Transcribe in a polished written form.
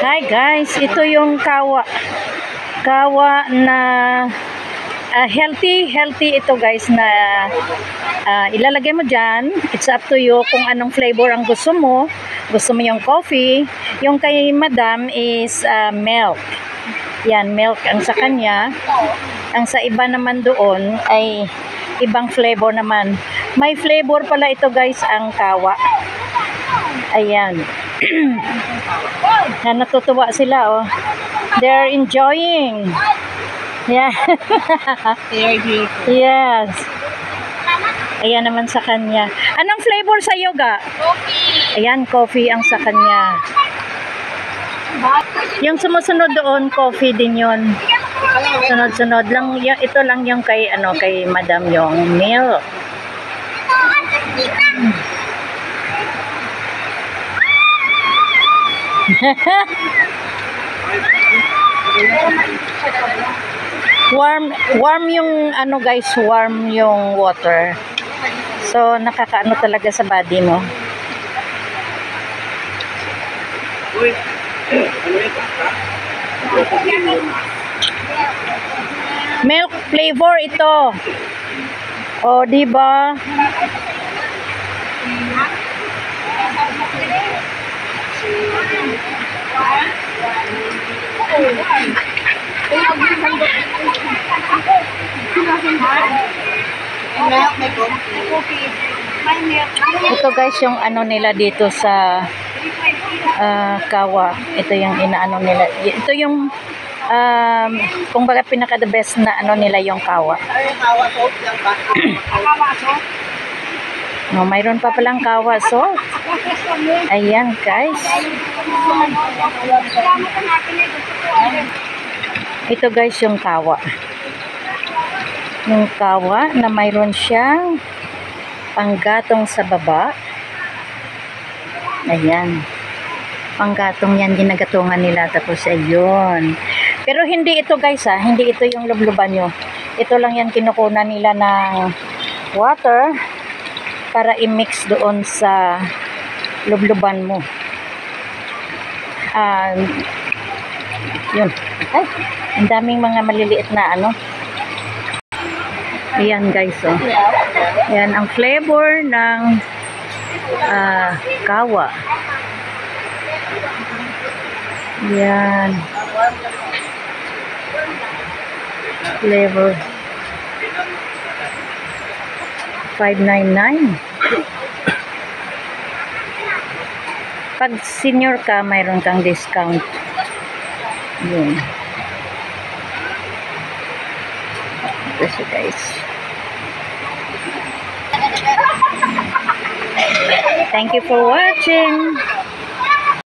Hi guys, ito yung kawa. Kawa na healthy ito guys na ilalagay mo dyan. It's up to you kung anong flavor ang gusto mo. Gusto mo yung coffee. Yung kay madam is milk. Yan, milk ang sa kanya. Ang sa iba naman doon ay ibang flavor naman. May flavor pala ito guys ang kawa. Ayan. Na natutuwa sila oh. They're enjoying. Yeah. Very beautiful. Yes. Ayan naman sa kanya. Anong flavor sa yoga? Coffee. Ayan, coffee ang sa kanya. Yung sumusunod doon, coffee din yon. Sunod-sunod lang. Ito lang yung kay kay madam yung milk. warm yung guys, warm yung water. So nakakaano talaga sa body mo. Milk flavor ito. O, di ba? Ito guys yung nila dito sa kawa. Ito yung inaano nila. Ito yung kung baga pinaka the best na nila yung kawa. No, mayroon pa palang kawa so. Ayan guys. Ito guys yung kawa. Yung kawa na mayroon siyang panggatong sa baba. Ayan. Panggatong yan, ginagatungan nila. Tapos ayun. Pero hindi ito guys hindi ito yung lubluban nyo. Ito lang yan kinukunan nila ng water para i-mix doon sa lubluban mo. Yun. Ay, ang daming mga maliliit na Ayan guys oh. Ayan ang flavor ng kawa. Ayan. Flavor 599. Pag senior ka, mayroon kang discount. Yun. Ito siya guys. Thank you for watching.